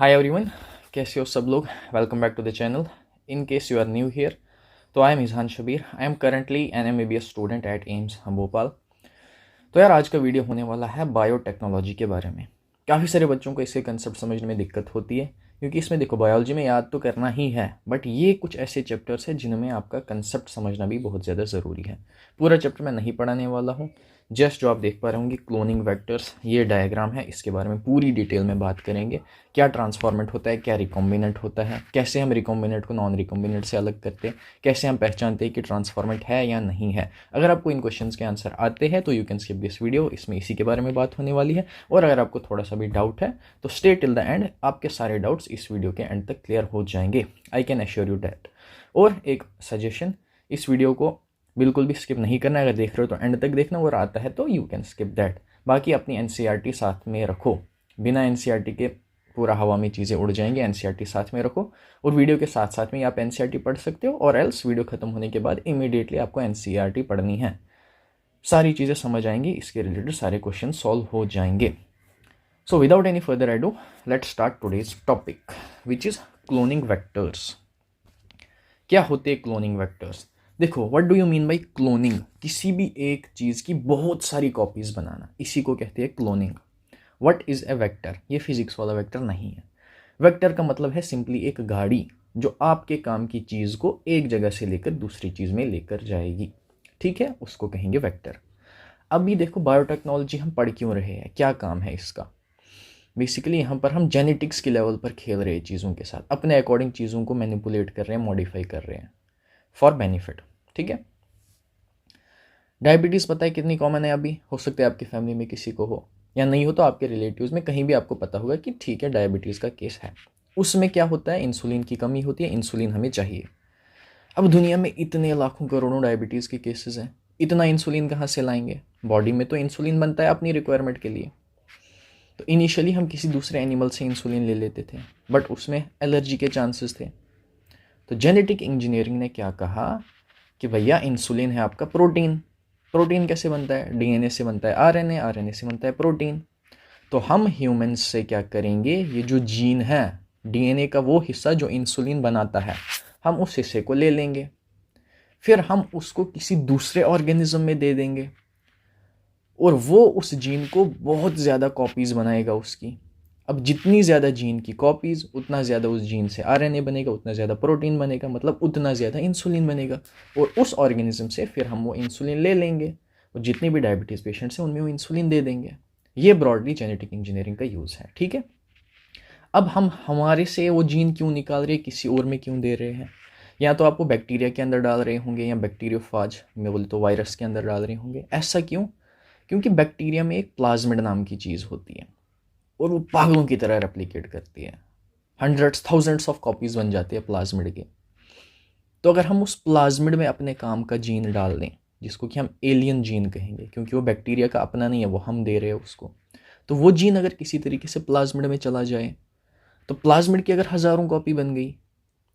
Hi everyone, कैसे हो सब लोग। Welcome back to the channel. In case you are new here, तो I am Izhan Shabir. I am currently an MBBS student at AIIMS Bhopal. तो यार आज का वीडियो होने वाला है बायोटेक्नोलॉजी के बारे में। काफ़ी सारे बच्चों को इसके कंसेप्ट समझने में दिक्कत होती है, क्योंकि इसमें देखो बायोलॉजी में याद तो करना ही है, बट ये कुछ ऐसे चैप्टर्स हैं जिनमें आपका कंसेप्ट समझना भी बहुत ज़्यादा ज़रूरी है। पूरा चैप्टर मैं नहीं पढ़ाने वाला हूँ। जस्ट जो आप देख पा रहे होंगे क्लोनिंग वेक्टर्स, ये डायग्राम है, इसके बारे में पूरी डिटेल में बात करेंगे। क्या ट्रांसफॉर्मेंट होता है, क्या रिकॉम्बिनेंट होता है, कैसे हम रिकॉम्बिनेंट को नॉन रिकॉम्बिनेंट से अलग करते हैं, कैसे हम पहचानते हैं कि ट्रांसफॉर्मेंट है या नहीं है। अगर आपको इन क्वेश्चंस के आंसर आते हैं तो you can skip this video, इसमें इसी के बारे में बात होने वाली है। और अगर आपको थोड़ा सा भी डाउट है तो स्टे टिल द एंड, आपके सारे डाउट्स इस वीडियो के एंड तक क्लियर हो जाएंगे, I can assure you that. और एक सजेशन, इस वीडियो को बिल्कुल भी स्किप नहीं करना है। अगर देख रहे हो तो एंड तक देखना, और आता है तो यू कैन स्किप दैट। बाकी अपनी NCERT साथ में रखो, बिना NCERT के पूरा हवा में चीज़ें उड़ जाएंगी। NCERT साथ में रखो, और वीडियो के साथ साथ में आप NCERT पढ़ सकते हो, और एल्स वीडियो खत्म होने के बाद इमीडिएटली आपको NCERT पढ़नी है। सारी चीज़ें समझ आएंगी, इसके रिलेटेड सारे क्वेश्चन सॉल्व हो जाएंगे। So without any further edu, let's start today's topic, which is cloning vectors. क्या होते हैं क्लोनिंग वेक्टर्स? देखो, what do you mean by cloning? किसी भी एक चीज़ की बहुत सारी कॉपीज बनाना, इसी को कहते हैं cloning. What is a vector? ये फिजिक्स वाला वेक्टर नहीं है। वेक्टर का मतलब है सिंपली एक गाड़ी जो आपके काम की चीज़ को एक जगह से लेकर दूसरी चीज़ में लेकर जाएगी, ठीक है, उसको कहेंगे वेक्टर। अभी देखो बायोटेक्नोलॉजी हम पढ़ क्यों रहे हैं, क्या काम है इसका? बेसिकली यहाँ पर हम जेनेटिक्स के लेवल पर खेल रहे हैं चीज़ों के साथ, अपने अकॉर्डिंग चीज़ों को मैनिपुलेट कर रहे हैं, मॉडिफाई कर रहे हैं फॉर बेनिफिट, ठीक है। डायबिटीज़ पता है कितनी कॉमन है? अभी हो सकता है आपकी फैमिली में किसी को हो, या नहीं हो तो आपके रिलेटिव्स में कहीं भी आपको पता होगा कि ठीक है डायबिटीज़ का केस है। उसमें क्या होता है, इंसुलिन की कमी होती है, इंसुलिन हमें चाहिए। अब दुनिया में इतने लाखों करोड़ों डायबिटीज़ के केसेस हैं, इतना इंसुलिन कहाँ से लाएंगे? बॉडी में तो इंसुलिन बनता है अपनी रिक्वायरमेंट के लिए। तो इनिशियली हम किसी दूसरे एनिमल से इंसुलिन ले लेते थे, बट उसमें एलर्जी के चांसेस थे। तो जेनेटिक इंजीनियरिंग ने क्या कहा कि भैया इंसुलिन है आपका प्रोटीन। प्रोटीन कैसे बनता है? DNA से बनता है RNA, RNA से बनता है प्रोटीन। तो हम ह्यूमंस से क्या करेंगे, ये जो जीन है, DNA का वो हिस्सा जो इंसुलिन बनाता है, हम उस हिस्से को ले लेंगे, फिर हम उसको किसी दूसरे ऑर्गेनिज्म में दे देंगे, और वो उस जीन को बहुत ज़्यादा कॉपीज़ बनाएगा उसकी। अब जितनी ज़्यादा जीन की कॉपीज़, उतना ज़्यादा उस जीन से RNA बनेगा, उतना ज़्यादा प्रोटीन बनेगा, मतलब उतना ज़्यादा इंसुलिन बनेगा, और उस ऑर्गेनिज्म से फिर हम वो इंसुलिन ले लेंगे, और जितने भी डायबिटीज़ पेशेंट्स हैं उनमें वो इंसुलिन दे देंगे। ये ब्रॉडली जेनेटिक इंजीनियरिंग का यूज़ है, ठीक है। अब हम हमारे से वो जीन क्यों निकाल रहे हैं, किसी और में क्यों दे रहे हैं? या तो आपको बैक्टीरिया के अंदर डाल रहे होंगे, या बैक्टीरियोफाज में बोले तो वायरस के अंदर डाल रहे होंगे। ऐसा क्यों? क्योंकि बैक्टीरिया में एक प्लाज्मिड नाम की चीज़ होती है, और वो पागलों की तरह रेप्लिकेट करती है। हंड्रेड्स थाउजेंड्स ऑफ कॉपीज़ बन जाती है प्लाज्मिड के। तो अगर हम उस प्लाज्मिड में अपने काम का जीन डाल दें, जिसको कि हम एलियन जीन कहेंगे, क्योंकि वो बैक्टीरिया का अपना नहीं है, वो हम दे रहे हैं उसको, तो वो जीन अगर किसी तरीके से प्लाज्मिड में चला जाए, तो प्लाज्मिड की अगर हज़ारों कॉपी बन गई,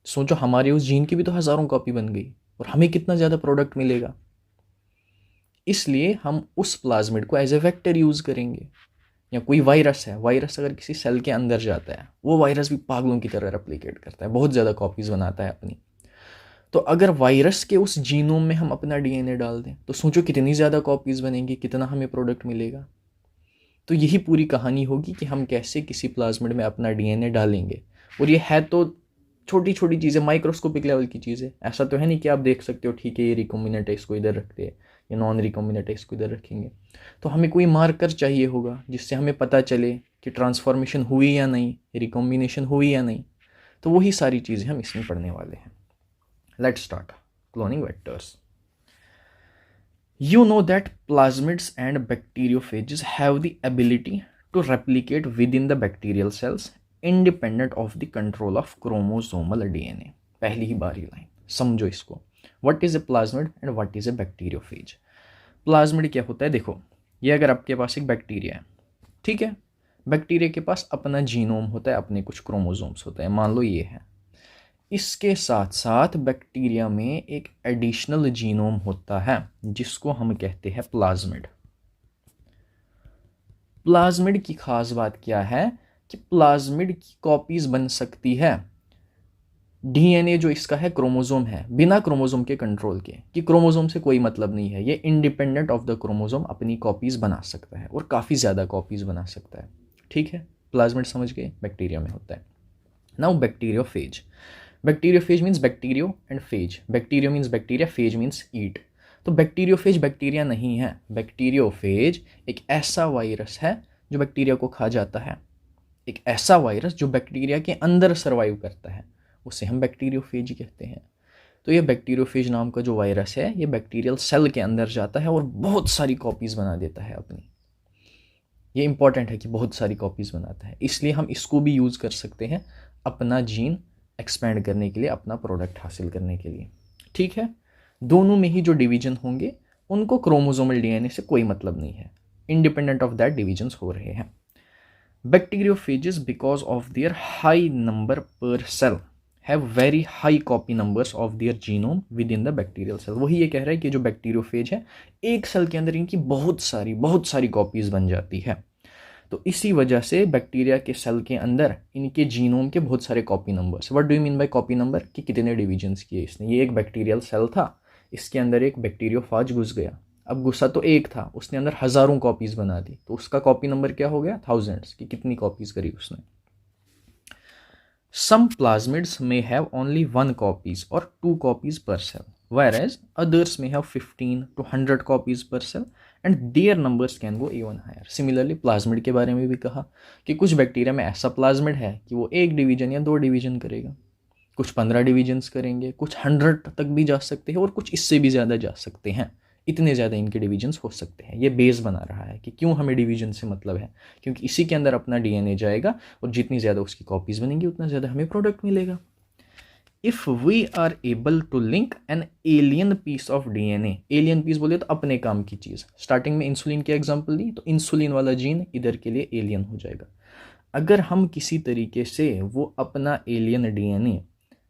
सोचो हमारे उस जीन की भी तो हज़ारों कॉपी बन गई, और हमें कितना ज़्यादा प्रोडक्ट मिलेगा। इसलिए हम उस प्लाज्मिड को एज ए वेक्टर यूज़ करेंगे। या कोई वायरस है, वायरस अगर किसी सेल के अंदर जाता है, वो वायरस भी पागलों की तरह रेप्लिकेट करता है, बहुत ज़्यादा कॉपीज़ बनाता है अपनी। तो अगर वायरस के उस जीनोम में हम अपना DNA डाल दें, तो सोचो कितनी ज़्यादा कॉपीज़ बनेंगी, कितना हमें प्रोडक्ट मिलेगा। तो यही पूरी कहानी होगी कि हम कैसे किसी प्लाज्मिड में अपना DNA डालेंगे। और ये है तो छोटी छोटी चीज़ें, माइक्रोस्कोपिक लेवल की चीज़ें। ऐसा तो है नहीं कि आप देख सकते हो ठीक है ये रिकॉम्बिनेंट है इसको इधर रखते हैं, या नॉन रिकॉम्बिनेंट है इसको इधर रखेंगे। तो हमें कोई मार्कर चाहिए होगा जिससे हमें पता चले कि ट्रांसफॉर्मेशन हुई या नहीं, रिकॉम्बिनेशन हुई या नहीं। तो वही सारी चीज़ें हम इसमें पढ़ने वाले हैं। Let's start cloning vectors. You know that plasmids and bacteriophages have the ability to replicate within the bacterial cells independent of the control of chromosomal DNA. पहली ही बारी लाइन समझो इसको। What is a plasmid and what is a bacteriophage? Plasmid क्या होता है? देखो, ये अगर आपके पास एक बैक्टीरिया है, ठीक है, बैक्टीरिया के पास अपना जीनोम होता है, अपने कुछ क्रोमोसोम्स होते हैं, मान लो ये है। इसके साथ साथ बैक्टीरिया में एक एडिशनल जीनोम होता है जिसको हम कहते हैं प्लाज्मिड। प्लाज्मिड की खास बात क्या है कि प्लाज्मिड की कॉपीज बन सकती है। डीएनए जो इसका है क्रोमोसोम है, बिना क्रोमोसोम के कंट्रोल के, कि क्रोमोसोम से कोई मतलब नहीं है, ये इंडिपेंडेंट ऑफ द क्रोमोसोम अपनी कॉपीज बना सकता है और काफ़ी ज़्यादा कॉपीज बना सकता है। ठीक है, प्लाज्मिड समझ गए, बैक्टीरिया में होता है। Now bacteriophage. Bacteriophage means bacterio and phage. Bacterio means bacteria, phage means eat. तो बैक्टीरियोफेज बैक्टीरिया नहीं है। बैक्टीरियोफेज एक ऐसा वायरस है जो बैक्टीरिया को खा जाता है। एक ऐसा वायरस जो बैक्टीरिया के अंदर सर्वाइव करता है, उसे हम बैक्टीरियोफेज कहते हैं। तो ये बैक्टीरियोफेज नाम का जो वायरस है, ये बैक्टीरियल सेल के अंदर जाता है और बहुत सारी कॉपीज बना देता है अपनी। ये इंपॉर्टेंट है कि बहुत सारी कॉपीज बनाता है, इसलिए हम इसको भी यूज़ कर सकते हैं अपना जीन एक्सपेंड करने के लिए, अपना प्रोडक्ट हासिल करने के लिए। ठीक है, दोनों में ही जो डिवीजन होंगे उनको क्रोमोसोमल डीएनए से कोई मतलब नहीं है, इंडिपेंडेंट ऑफ दैट डिविजन्स हो रहे हैं। Bacteriophages, because of their high number per cell, have very high copy numbers of their genome within the bacterial cell। वही ये कह रहा है कि जो बैक्टीरियोफेज है, एक सेल के अंदर इनकी बहुत सारी कॉपीज बन जाती है। तो इसी वजह से बैक्टीरिया के सेल के अंदर इनके जीनोम के बहुत सारे copy numbers. What do you mean by copy number, कि कितने डिविजन्स किए इसने। ये एक बैक्टीरियल सेल था, इसके अंदर एक बैक्टीरियोफाज घुस गया। अब गुस्सा तो एक था, उसने अंदर हजारों कॉपीज बना दी, तो उसका कॉपी नंबर क्या हो गया, थाउजेंड्स, की कितनी कॉपीज करी उसने। Some plasmids may have only 1 copies और 2 copies per cell, whereas others may have 15 to 100 copies per cell and their numbers can go even higher। Similarly plasmid के बारे में भी कहा कि कुछ बैक्टीरिया में ऐसा प्लाज्मिड है कि वो 1 डिवीजन या 2 डिवीजन करेगा, कुछ 15 डिवीजन्स करेंगे, कुछ 100 तक भी जा सकते हैं और कुछ इससे भी ज़्यादा जा सकते हैं। इतने ज़्यादा इनके डिवीजन्स हो सकते हैं। ये बेस बना रहा है कि क्यों हमें डिवीजन से मतलब है, क्योंकि इसी के अंदर अपना डीएनए जाएगा और जितनी ज़्यादा उसकी कॉपीज़ बनेंगी उतना ज़्यादा हमें प्रोडक्ट मिलेगा। If we are able to link an alien piece of DNA, alien piece बोले तो अपने काम की चीज़, स्टार्टिंग में इंसुलिन की एग्जांपल दी, तो इंसुलिन वाला जीन इधर के लिए एलियन हो जाएगा। अगर हम किसी तरीके से वो अपना एलियन डीएनए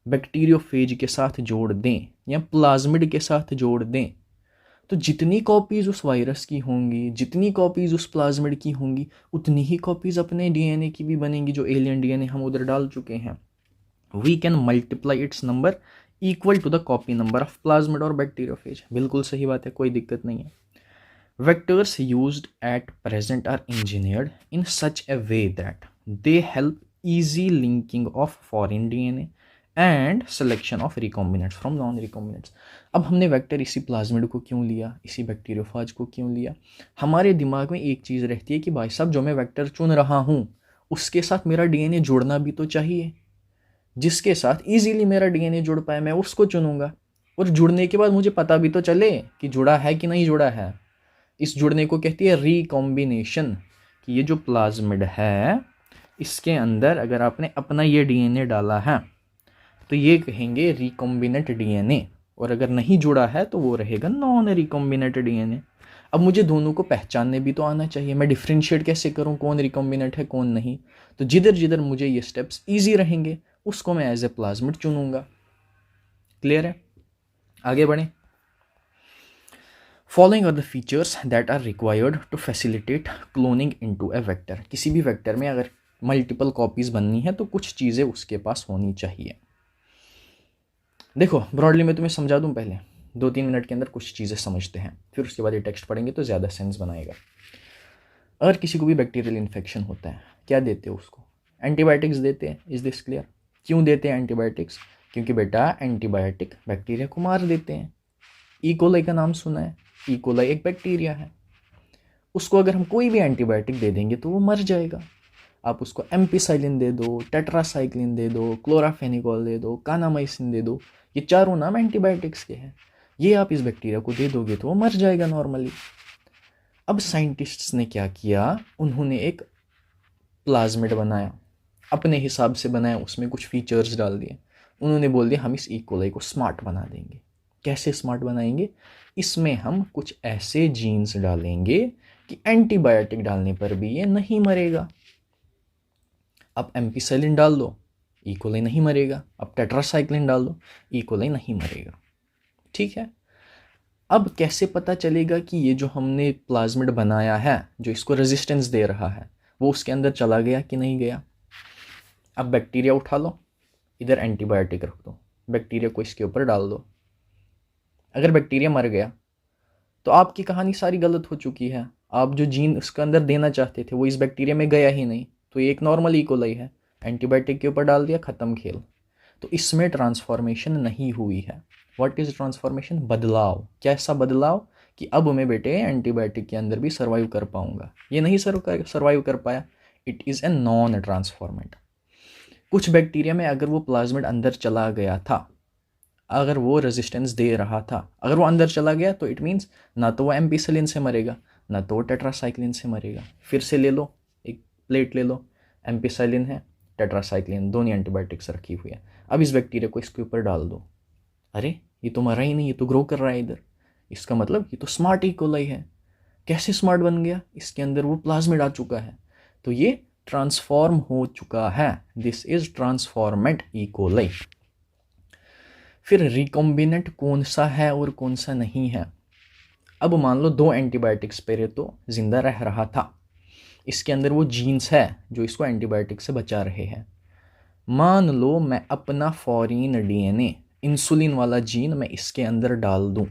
बैक्टीरियोफेज के साथ जोड़ दें या प्लाज्मिड के साथ जोड़ दें, तो जितनी कॉपीज़ उस वायरस की होंगी, जितनी कॉपीज़ उस प्लाज्मिड की होंगी, उतनी ही कॉपीज़ अपने डीएनए की भी बनेंगी जो एलियन डीएनए हम उधर डाल चुके हैं। We can multiply its number equal to the copy number of plasmid और बैक्टीरियोफेज। बिल्कुल सही बात है, कोई दिक्कत नहीं है। Vectors used at present are engineered in such a way that they help easy linking of foreign DNA and selection of recombinants from non recombinants. अब हमने वेक्टर इसी प्लाज्मिड को क्यों लिया, इसी बैक्टीरियोफाज को क्यों लिया? हमारे दिमाग में एक चीज़ रहती है कि भाई साहब जो मैं वेक्टर चुन रहा हूँ उसके साथ मेरा डीएनए जुड़ना भी तो चाहिए। जिसके साथ इजीली मेरा डीएनए जुड़ पाए मैं उसको चुनूंगा, और जुड़ने के बाद मुझे पता भी तो चले कि जुड़ा है कि नहीं जुड़ा है। इस जुड़ने को कहती है रिकॉम्बिनेशन, कि ये जो प्लाज्मिड है इसके अंदर अगर आपने अपना ये डीएनए डाला है तो ये कहेंगे रिकॉम्बिनेंट डीएनए, और अगर नहीं जुड़ा है तो वो रहेगा नॉन रिकॉम्बिनेंट डीएनए। अब मुझे दोनों को पहचानने भी तो आना चाहिए, मैं डिफ्रेंशिएट कैसे करूं कौन रिकॉम्बिनेंट है कौन नहीं। तो जिधर जिधर मुझे ये स्टेप्स ईजी रहेंगे उसको मैं एज ए प्लाज्मिड चुनूंगा। क्लियर है, आगे बढ़ें। Following are the features that are required to facilitate cloning into a vector. किसी भी वेक्टर में अगर मल्टीपल कॉपीज बननी है तो कुछ चीज़ें उसके पास होनी चाहिए। देखो ब्रॉडली मैं तुम्हें समझा दूं, पहले 2-3 मिनट के अंदर कुछ चीज़ें समझते हैं, फिर उसके बाद ये टेक्स्ट पढ़ेंगे तो ज़्यादा सेंस बनाएगा। अगर किसी को भी बैक्टीरियल इन्फेक्शन होता है, क्या देते हो उसको? एंटीबायोटिक्स देते हैं। Is this clear? क्यों देते हैं एंटीबायोटिक्स? क्योंकि बेटा एंटीबायोटिक बैक्टीरिया को मार देते हैं। ई-कोलाई का नाम सुना है? ई-कोलाई एक बैक्टीरिया है, उसको अगर हम कोई भी एंटीबायोटिक दे देंगे तो वो मर जाएगा। आप उसको एम्पिसाइलिन दे दो, टेट्रासाइक्लिन दे दो, क्लोराफेनिकोल दे दो, कानामाइसिन दे दो, ये चारों नाम एंटीबायोटिक्स के हैं। ये आप इस बैक्टीरिया को दे दोगे तो वो मर जाएगा नॉर्मली। अब साइंटिस्ट्स ने क्या किया, उन्होंने एक प्लाज्मिड बनाया, अपने हिसाब से बनाया, उसमें कुछ फीचर्स डाल दिए। उन्होंने बोल दिया हम इस ई-कोलाई को स्मार्ट बना देंगे। कैसे स्मार्ट बनाएंगे? इसमें हम कुछ ऐसे जीन्स डालेंगे कि एंटीबायोटिक डालने पर भी ये नहीं मरेगा। अब एम्पिसाइलिन डाल दो, ई-कोलाई नहीं मरेगा। अब टेट्रासाइक्लिन डाल दो, ई-कोलाई नहीं मरेगा। ठीक है, अब कैसे पता चलेगा कि ये जो हमने प्लाज्मिड बनाया है जो इसको रेजिस्टेंस दे रहा है वो उसके अंदर चला गया कि नहीं गया? अब बैक्टीरिया उठा लो, इधर एंटीबायोटिक रख दो, बैक्टीरिया को इसके ऊपर डाल दो। अगर बैक्टीरिया मर गया तो आपकी कहानी सारी गलत हो चुकी है। आप जो जीन उसके अंदर देना चाहते थे वो इस बैक्टीरिया में गया ही नहीं, तो ये एक नॉर्मल इकोलाई है, एंटीबायोटिक के ऊपर डाल दिया, ख़त्म खेल। तो इसमें ट्रांसफॉर्मेशन नहीं हुई है। What is transformation? बदलाव। कैसा बदलाव? कि अब मैं बेटे एंटीबायोटिक के अंदर भी सर्वाइव कर पाऊंगा। ये नहीं सर्वाइव कर पाया, it is a non transformant. कुछ बैक्टीरिया में अगर वो प्लाज्मिड अंदर चला गया था, अगर वो रेजिस्टेंस दे रहा था, अगर वो अंदर चला गया तो इट मीन्स ना तो वो एम्पिसिलिन से मरेगा, ना तो वो टेट्रासाइक्लिन से मरेगा। फिर से ले लो, एक प्लेट ले लो, एम्पिसिलिन है, टेट्रासाइक्लिन, दोनों एंटीबायोटिक्स रखी हुई है। अब इस बैक्टीरिया को इसके ऊपर डाल दो, अरे ये तो मरा ही नहीं, ये तो ग्रो कर रहा है इधर, इसका मतलब ये तो स्मार्ट इकोलाई है। कैसे स्मार्ट बन गया? इसके अंदर वो प्लाज्मिड आ चुका है, तो ये ट्रांसफॉर्म हो चुका है। This is transformant E coli. फिर रिकॉम्बिनेंट कौन सा है और कौन सा नहीं है? अब मान लो 2 एंटीबायोटिक्स पहले तो जिंदा रह रहा था, इसके अंदर वो जीन्स है जो इसको एंटीबायोटिक से बचा रहे हैं। मान लो मैं अपना फॉरेन डीएनए, इंसुलिन वाला जीन मैं इसके अंदर डाल दूं।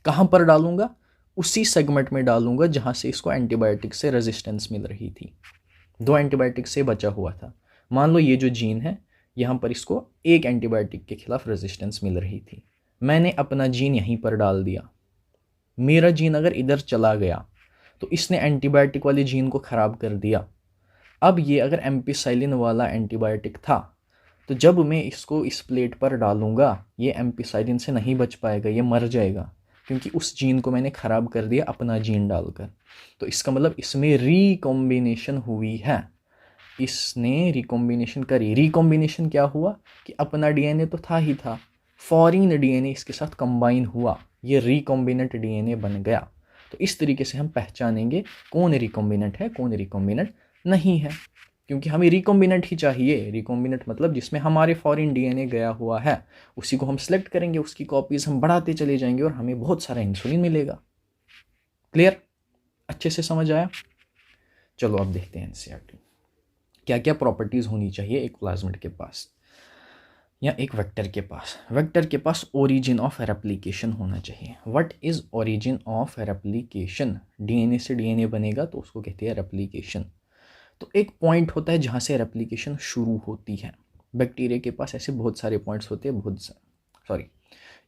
कहाँ पर डालूंगा? उसी सेगमेंट में डालूंगा जहाँ से इसको एंटीबायोटिक से रेजिस्टेंस मिल रही थी, 2 एंटीबायोटिक से बचा हुआ था। मान लो ये जो जीन है, यहाँ पर इसको एक एंटीबायोटिक के खिलाफ रेजिस्टेंस मिल रही थी, मैंने अपना जीन यहीं पर डाल दिया। मेरा जीन अगर इधर चला गया तो इसने एंटीबायोटिक वाले जीन को ख़राब कर दिया। अब ये अगर एम्पिसाइलिन वाला एंटीबायोटिक था, तो जब मैं इसको इस प्लेट पर डालूंगा ये एम्पिसाइलिन से नहीं बच पाएगा, ये मर जाएगा, क्योंकि उस जीन को मैंने ख़राब कर दिया अपना जीन डालकर। तो इसका मतलब इसमें रिकॉम्बिनेशन हुई है, इसने रिकॉम्बिनेशन करी। रिकॉम्बिनेशन क्या हुआ कि अपना डीएनए तो था ही था, फॉरेन डीएनए इसके साथ कंबाइन हुआ, ये रिकॉम्बिनेंट डीएनए बन गया। तो इस तरीके से हम पहचानेंगे कौन रिकॉम्बिनेंट है, कौन रिकॉम्बिनेंट नहीं है, क्योंकि हमें रिकॉम्बिनेंट ही चाहिए। रिकॉम्बिनेंट मतलब जिसमें हमारे फॉरेन डीएनए गया हुआ है, उसी को हम सेलेक्ट करेंगे, उसकी कॉपीज हम बढ़ाते चले जाएंगे और हमें बहुत सारा इंसुलिन मिलेगा। क्लियर? अच्छे से समझ आया? चलो अब देखते हैं एनसीईआरटी। क्या क्या प्रॉपर्टीज़ होनी चाहिए एक प्लाज्मिड के पास या एक वेक्टर के पास? वेक्टर के पास ओरिजिन ऑफ रेप्लिकेशन होना चाहिए। What is origin of replication? DNA से डीएनए बनेगा तो उसको कहते हैं रेप्लिकेशन। तो एक पॉइंट होता है जहाँ से रेप्लिकेशन शुरू होती है। बैक्टीरिया के पास ऐसे बहुत सारे पॉइंट्स होते हैं,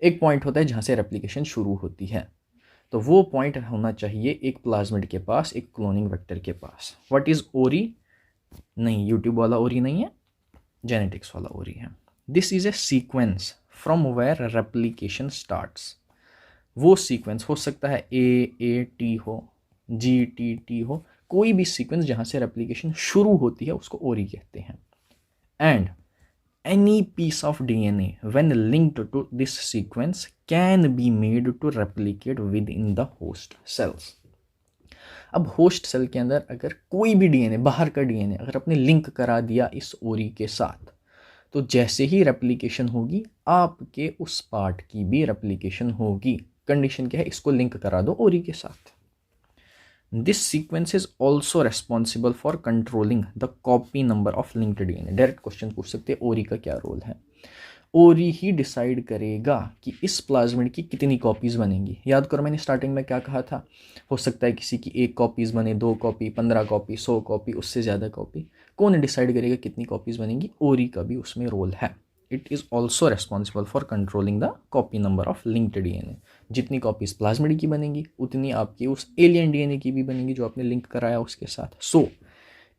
एक पॉइंट होता है जहाँ से रेप्लिकेशन शुरू होती है। तो वो पॉइंट होना चाहिए एक प्लाज्मिड के पास, एक क्लोनिंग वेक्टर के पास। व्हाट इज़ ओरी? नहीं, यूट्यूब वाला ओरी नहीं है, जेनेटिक्स वाला ओरी है। This is a sequence from where replication starts. वो सीक्वेंस हो सकता है AAT हो, GTT हो, कोई भी सीक्वेंस जहाँ से रेप्लिकेशन शुरू होती है उसको ओरी कहते हैं। And any piece of DNA when linked to this sequence can be made to replicate within the host cells. अब होस्ट सेल के अंदर अगर कोई भी डीएनए, बाहर का डीएनए अगर आपने लिंक करा दिया इस ओरी के साथ, तो जैसे ही रेप्लिकेशन होगी आपके उस पार्ट की भी रेप्लिकेशन होगी। कंडीशन क्या है? इसको लिंक करा दो ओरी के साथ। This sequence is also responsible for controlling the copy number of linked DNA. Direct question पूछ सकते हैं, ओरी का क्या रोल है? ओरी ही डिसाइड करेगा कि इस प्लाज्मिड की कितनी कॉपीज़ बनेंगी। याद करो मैंने स्टार्टिंग में क्या कहा था, हो सकता है किसी की 1 कॉपीज़ बने, 2 कॉपी, 15 कॉपी, 100 कॉपी, उससे ज़्यादा कॉपी। कौन डिसाइड करेगा कितनी कॉपीज़ बनेंगी? ओरी का भी उसमें रोल है। It is also responsible for controlling the copy number of linked DNA. जितनी कॉपीज़ प्लाज्मिड की बनेंगी उतनी आपकी उस एलियन डीएनए की भी बनेंगी जो आपने लिंक कराया उसके साथ। So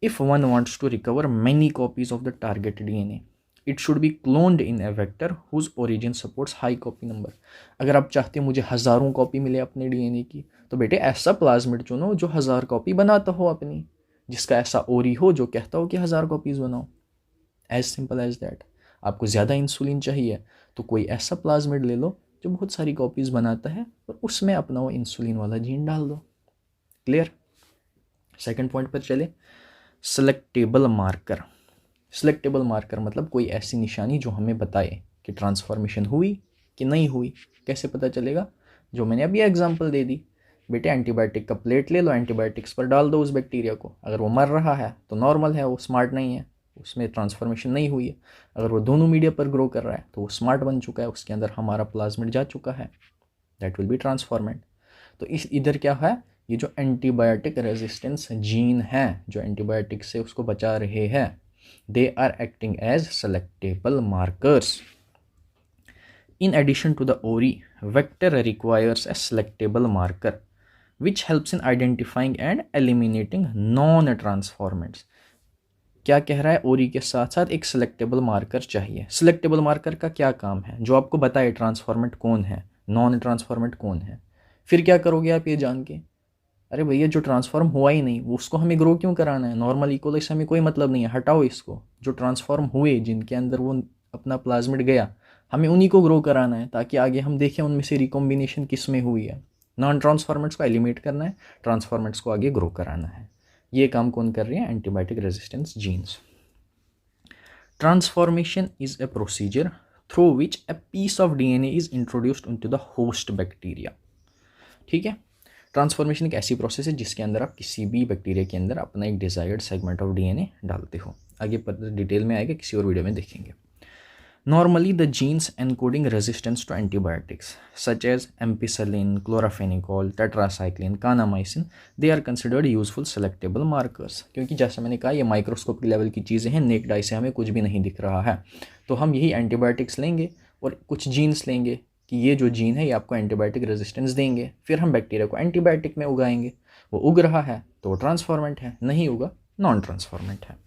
if one wants to recover many copies of the target DNA, it should be cloned in a vector whose origin supports high copy number. अगर आप चाहते हैं मुझे 1000 कॉपी मिले अपने डीएनए की, तो बेटे ऐसा प्लाज्मिड चुनो जो 1000 कॉपी बनाता हो अपनी, जिसका ऐसा ओरी हो जो कहता हो कि 1000 कॉपीज़ बनाओ। As simple as that. आपको ज़्यादा इंसुलिन चाहिए तो कोई ऐसा प्लाज्मिड ले लो जो बहुत सारी कॉपीज़ बनाता है और उसमें अपना वो इंसुलिन वाला जीन डाल दो। क्लियर? सेकेंड पॉइंट पर चले, सेलेक्टेबल मार्कर। सेलेक्टेबल मार्कर मतलब कोई ऐसी निशानी जो हमें बताए कि ट्रांसफॉर्मेशन हुई कि नहीं हुई। कैसे पता चलेगा? जो मैंने अभी एग्जांपल दे दी, बेटे एंटीबायोटिक का प्लेट ले लो, एंटीबायोटिक्स पर डाल दो उस बैक्टीरिया को, अगर वो मर रहा है तो नॉर्मल है, वो स्मार्ट नहीं है, उसमें ट्रांसफॉर्मेशन नहीं हुई है। अगर वो दोनों मीडिया पर ग्रो कर रहा है तो वो स्मार्ट बन चुका है, उसके अंदर हमारा प्लाज्मिड जा चुका है, दैट विल बी ट्रांसफॉर्मेंट। तो इस इधर क्या है, ये जो एंटीबायोटिक रेजिस्टेंस जीन है जो एंटीबायोटिक से उसको बचा रहे हैं, they are acting as selectable markers. In addition to the ORI, vector requires a selectable marker which helps in identifying and eliminating non-transformants. क्या कह रहा है, ओरी के साथ साथ एक सिलेक्टेबल मार्कर चाहिए। सिलेक्टेबल मार्कर का क्या काम है, जो आपको बताए ट्रांसफॉर्मेंट कौन है, नॉन ट्रांसफॉर्मेंट कौन है। फिर क्या करोगे आप ये जान के, अरे भैया जो ट्रांसफॉर्म हुआ ही नहीं वो उसको हमें ग्रो क्यों कराना है, नॉर्मल इकोलाई से हमें कोई मतलब नहीं है, हटाओ इसको। जो ट्रांसफॉर्म हुए जिनके अंदर वो अपना प्लाज्मिड गया, हमें उन्हीं को ग्रो कराना है ताकि आगे हम देखें उनमें से रिकॉम्बिनेशन किस में हुई है। नॉन ट्रांसफॉर्मेंट्स को एलिमिनेट करना है, ट्रांसफॉर्मेंट्स को आगे ग्रो कराना है। ये काम कौन कर रहे हैं, antibiotic resistance genes. Transformation is a procedure through which a piece of DNA is introduced into the host bacteria. ठीक है, ट्रांसफॉर्मेशन एक ऐसी प्रोसेस है जिसके अंदर आप किसी भी बैक्टीरिया के अंदर अपना एक डिजायर्ड सेगमेंट ऑफ डीएनए डालते हो। आगे पर डिटेल में आएगा, किसी और वीडियो में देखेंगे। Normally, the genes encoding resistance to antibiotics, such as ampicillin, chloramphenicol, tetracycline, kanamycin, they are considered useful selectable markers. क्योंकि जैसा मैंने कहा ये माइक्रोस्कोप लेवल की चीज़ें हैं, नेक्ड आई से हमें कुछ भी नहीं दिख रहा है, तो हम यही एंटीबायोटिक्स लेंगे और कुछ जीन्स लेंगे कि ये जो जीन है ये आपको एंटीबायोटिक रेजिस्टेंस देंगे। फिर हम बैक्टीरिया को एंटीबायोटिक में उगाएंगे, वो उग रहा है तो ट्रांसफॉर्मेंट है, नहीं उगा नॉन ट्रांसफॉर्मेंट है।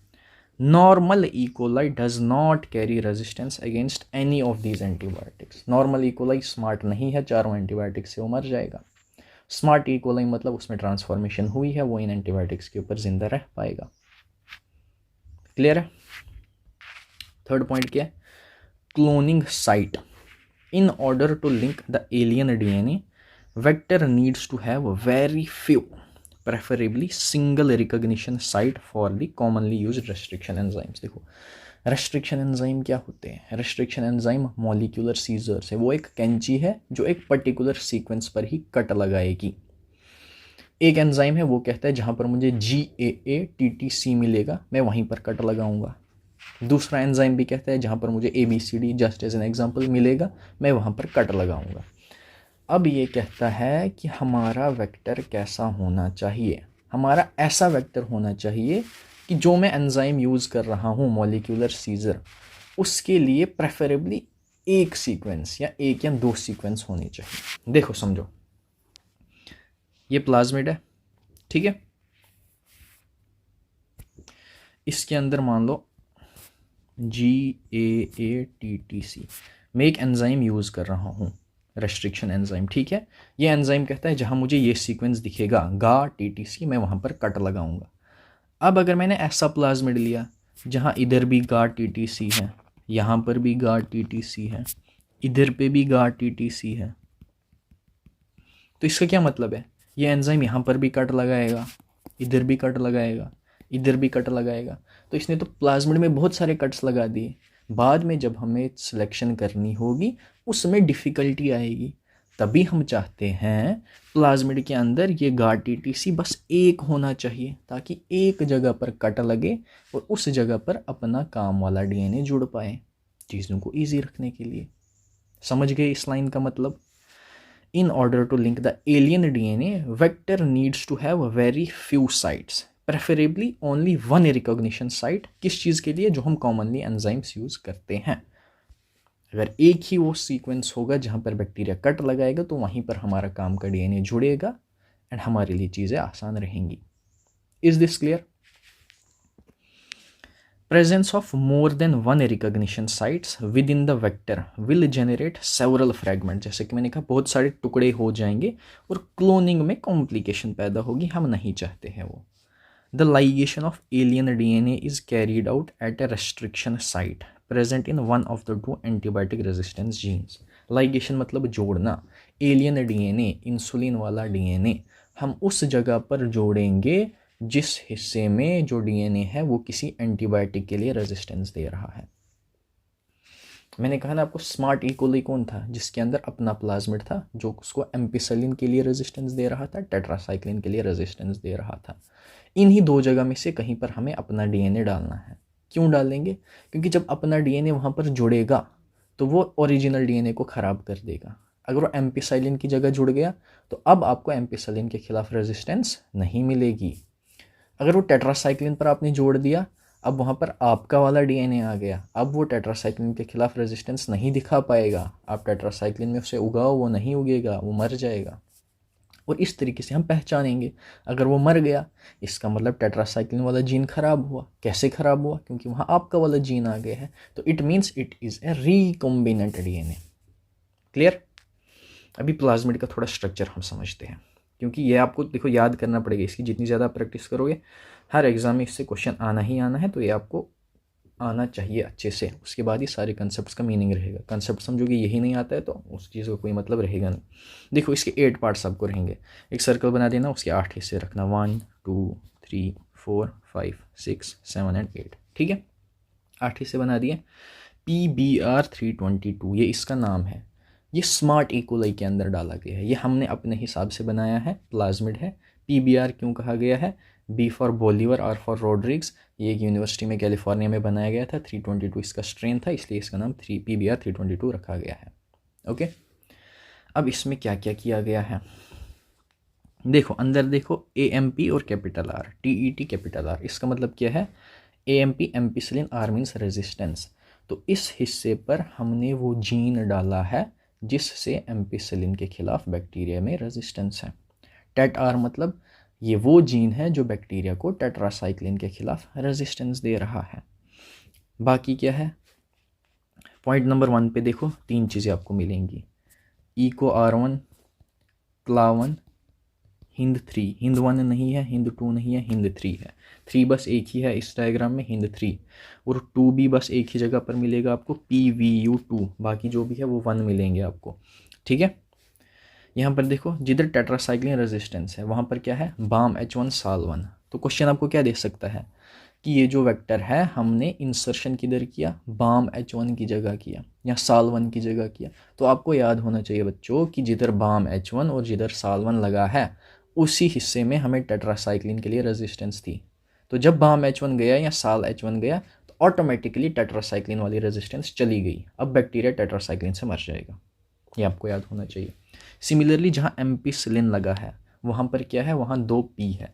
Normal E. coli does not carry resistance against any of these antibiotics. Normal E. coli smart नहीं है, चारों एंटीबायोटिक्स से वो मर जाएगा। Smart E. coli मतलब उसमें ट्रांसफॉर्मेशन हुई है, वो इन एंटीबायोटिक्स के ऊपर जिंदा रह पाएगा। क्लियर है। थर्ड पॉइंट क्या है, cloning site. In order to link the alien DNA, vector needs to have very few, preferably single recognition site for the commonly used restriction enzymes। देखो restriction enzyme क्या होते हैं, restriction enzyme molecular scissors है, वो एक कैंची है जो एक पर्टिकुलर सीक्वेंस पर ही कट लगाएगी। एक एंजाइम है वो कहता है जहाँ पर मुझे GAATTC मिलेगा मैं वहीं पर कट लगाऊंगा। दूसरा एंजाइम भी कहता है जहाँ पर मुझे ABCD just as an example मिलेगा मैं वहाँ पर कट लगाऊंगा। अब ये कहता है कि हमारा वेक्टर कैसा होना चाहिए, हमारा ऐसा वेक्टर होना चाहिए कि जो मैं एंजाइम यूज़ कर रहा हूँ मॉलिक्यूलर सीजर, उसके लिए प्रेफरेबली एक सीक्वेंस या एक या दो सीक्वेंस होनी चाहिए। देखो समझो, ये प्लाज्मिड है, ठीक है, इसके अंदर मान लो GAATTC, मैं एक एंजाइम यूज़ कर रहा हूँ, रेस्ट्रिक्शन एंजाइम, ठीक है। ये एंजाइम कहता है जहाँ मुझे ये सीक्वेंस दिखेगा GATTC मैं वहाँ पर कट लगाऊंगा। अब अगर मैंने ऐसा प्लाज्मिड लिया जहाँ इधर भी GATTC है, यहाँ पर भी GATTC है, इधर पे भी GATTC है, तो इसका क्या मतलब है, ये एंजाइम यहाँ पर भी कट लगाएगा, इधर भी कट लगाएगा, इधर भी कट लगाएगा। तो इसने तो प्लाज्मिड में बहुत सारे कट्स लगा दिए, बाद में जब हमें सिलेक्शन करनी होगी उसमें डिफ़िकल्टी आएगी। तभी हम चाहते हैं प्लाज्मिड के अंदर ये GATTC बस एक होना चाहिए ताकि एक जगह पर कट लगे और उस जगह पर अपना काम वाला डीएनए जुड़ पाए, चीज़ों को ईजी रखने के लिए। समझ गए इस लाइन का मतलब। In order to link the alien DNA, vector needs to have very few sites, preferably only one recognition site. किस चीज़ के लिए, जो हम कॉमनली एंजाइम्स यूज़ करते हैं। अगर एक ही वो सीक्वेंस होगा जहाँ पर बैक्टीरिया कट लगाएगा तो वहीं पर हमारा काम का डीएनए जुड़ेगा एंड हमारे लिए चीज़ें आसान रहेंगी। Is this clear. Presence of more than one recognition sites with in the vector will generate several fragment. जैसे कि मैंने कहा बहुत सारे टुकड़े हो जाएंगे और क्लोनिंग में कॉम्प्लिकेशन पैदा होगी, हम नहीं चाहते हैं वो। The ligation of alien DNA is carried out at a restriction site present in one of the two antibiotic resistance genes. Ligation मतलब जोड़ना। एलियन डीएनए, इंसुलिन वाला डीएनए हम उस जगह पर जोड़ेंगे जिस हिस्से में जो डीएनए है वो किसी एंटीबायोटिक के लिए रेजिस्टेंस दे रहा है। मैंने कहा ना आपको, स्मार्ट ई कोली कौन था, जिसके अंदर अपना प्लाज्मिड था जो उसको एम्पिसिलिन के लिए रेजिस्टेंस दे रहा था, टेट्रासाइक्लिन के लिए रेजिस्टेंस दे रहा था। इन्हीं दो जगह में से कहीं पर हमें अपना डीएनए डालना है। क्यों डालेंगे? क्योंकि जब अपना डीएनए वहाँ पर जुड़ेगा तो वो ओरिजिनल डीएनए को ख़राब कर देगा। अगर वो एम्पिसाइलिन की जगह जुड़ गया तो अब आपको एम्पिसाइलिन के खिलाफ रेजिस्टेंस नहीं मिलेगी। अगर वो टेट्रासाइक्लिन पर आपने जोड़ दिया, अब वहाँ पर आपका वाला डीएनए आ गया, अब वो टेट्रासाइक्लिन के खिलाफ रेजिस्टेंस नहीं दिखा पाएगा। आप टेट्रासाइक्लिन में उसे उगाओ, वो नहीं उगेगा, वो मर जाएगा। और इस तरीके से हम पहचानेंगे। अगर वो मर गया इसका मतलब टेट्रासाइक्लिन वाला जीन खराब हुआ। कैसे खराब हुआ? क्योंकि वहाँ आपका वाला जीन आ गया है। तो it means it is a recombinant DNA. Clear? अभी प्लाज्मिड का थोड़ा स्ट्रक्चर हम समझते हैं, क्योंकि ये आपको देखो याद करना पड़ेगा। इसकी जितनी ज़्यादा प्रैक्टिस करोगे, हर एग्जाम में इससे क्वेश्चन आना ही आना है, तो ये आपको आना चाहिए अच्छे से। उसके बाद ही सारे कंसेप्ट्स का मीनिंग रहेगा। कंसेप्ट समझोगे यही नहीं आता है तो उस चीज़ का कोई मतलब रहेगा नहीं। देखो इसके 8 पार्ट्स आपको रहेंगे। एक सर्कल बना देना, उसके 8 हिस्से रखना, 1 2 3 4 5 6 7 एंड 8। ठीक है, 8 हिस्से बना दिए। PBR322 ये इसका नाम है। ये स्मार्ट इकोलाई के अंदर डाला गया है। ये हमने अपने हिसाब से बनाया है, प्लाज्मिड है। PBR क्यों कहा गया है? B for Bolivar, R for Rodrigues. ये एक यूनिवर्सिटी में कैलिफोर्निया में बनाया गया था। 322 इसका स्ट्रेन था, इसलिए इसका नाम PBR322 रखा गया है। ओके, अब इसमें क्या क्या किया गया है देखो। अंदर देखो AMP और capital R, TET capital R। इसका मतलब क्या है? AMP ampicillin, R means resistance. तो इस हिस्से पर हमने वो जीन डाला है जिससे एम्पिसिलिन के खिलाफ बैक्टीरिया में रेजिस्टेंस है। टेट R मतलब ये वो जीन है जो बैक्टीरिया को टेट्रासाइक्लिन के खिलाफ रेजिस्टेंस दे रहा है। बाकी क्या है? पॉइंट नंबर 1 पे देखो 3 चीज़ें आपको मिलेंगी। Eco R1, क्ला1, Hind 3। हिंद 1 नहीं है, हिंद 2 नहीं है, हिंद 3 है। 3 बस एक ही है इस डायग्राम में, हिंद 3। और 2 भी बस एक ही जगह पर मिलेगा आपको, PVU2। बाकी जो भी है वो 1 मिलेंगे आपको। ठीक है, यहाँ पर देखो जिधर टेट्रासाइक्लिन रेजिस्टेंस है वहाँ पर क्या है? बाम H1 साल 1। तो क्वेश्चन आपको क्या दे सकता है कि ये जो वेक्टर है हमने इंसर्शन किधर किया? बाम H1 की जगह किया या साल 1 की जगह किया। तो आपको याद होना चाहिए बच्चों कि जिधर बाम H1 और जिधर साल 1 लगा है उसी हिस्से में हमें टेट्रासाइक्लिन के लिए रेजिस्टेंस थी। तो जब बाम H1 गया या साल H1 गया तो ऑटोमेटिकली टेट्रासाइक्लिन वाली रेजिस्टेंस चली गई। अब बैक्टीरिया टेट्रासाइक्लिन से मर जाएगा, ये आपको याद होना चाहिए। सिमिलरली जहाँ एम्पिसिलिन लगा है वहाँ पर क्या है? वहाँ 2 P है,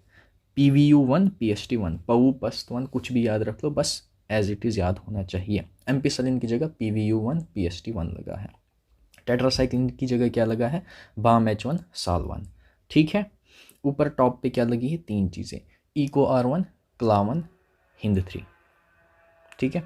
PVU1 PST1, पऊ पस्त 1, कुछ भी याद रख लो, बस एज इट इज़ याद होना चाहिए। एम्पिसिलिन की जगह PVU1 PST1 लगा है। टेट्रासाइक्लिन की जगह क्या लगा है? बाम H1 साल 1। ठीक है, ऊपर टॉप पे क्या लगी है? 3 चीज़ें, इको R1, क्ला1, हिंद 3। ठीक है,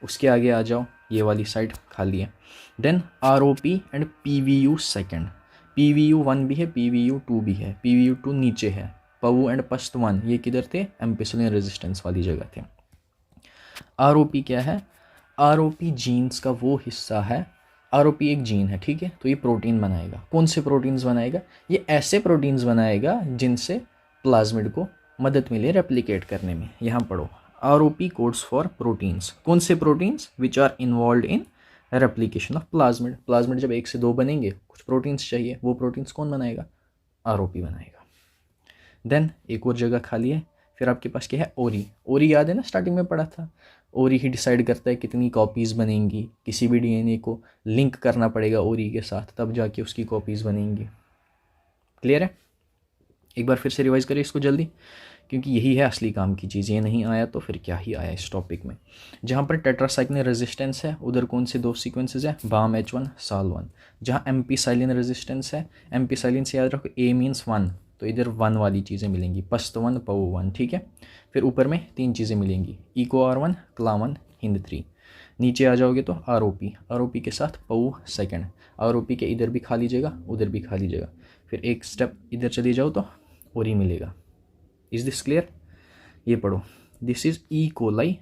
उसके आगे आ जाओ, ये वाली साइड खाली है। Then ROP and PVU second. PVU1 भी है, PVU2 भी है, PVU2 नीचे है। पऊ एंड पस्त 1 ये किधर थे? एम्पिसिलिन रेजिस्टेंस वाली जगह थे। ROP क्या है? ROP जीन्स का वो हिस्सा है। ROP एक जीन है, ठीक है, तो ये प्रोटीन बनाएगा। कौन से प्रोटीन्स बनाएगा? ये ऐसे प्रोटीन्स बनाएगा जिनसे प्लाज्मिड को मदद मिले रेप्लिकेट करने में। यहाँ पढ़ो, ROP कोड्स फॉर प्रोटीन्स। कौन से proteins? Which are involved in replication of plasmid. Plasmid जब 1 से 2 बनेंगे, कुछ प्रोटीन्स चाहिए, वो प्रोटीन्स कौन बनाएगा? ROP बनाएगा। देन एक और जगह खाली है, फिर आपके पास क्या है? ओरी। ओरी याद है ना, स्टार्टिंग में पढ़ा था। ओरी ही डिसाइड करता है कितनी कॉपीज़ बनेंगी। किसी भी डीएनए को लिंक करना पड़ेगा ओरी के साथ, तब जाके उसकी कॉपीज़ बनेंगी। क्लियर है? एक बार फिर से रिवाइज करें इसको जल्दी, क्योंकि यही है असली काम की चीज़। ये नहीं आया तो फिर क्या ही आया इस टॉपिक में। जहाँ पर टेट्रासाइक्लिन रेजिस्टेंस है उधर कौन से 2 सीक्वेंसेज है? बाम H1 साल 1। जहाँ एम्पिसाइलिन रेजिस्टेंस है, एम्पिसाइलिन से याद रखो A मीन्स 1, तो इधर 1 वाली चीज़ें मिलेंगी, पस्त 1 पऊ 1। ठीक है, फिर ऊपर में 3 चीज़ें मिलेंगी, इको R1, क्ला1, हिंद 3। नीचे आ जाओगे तो ROP के साथ पऊ सेकेंड। ROP के इधर भी खाली जगह, उधर भी खाली जगह। फिर एक स्टेप इधर चले जाओ तो ओरी मिलेगा। Is this clear? ये पढ़ो, this is E coli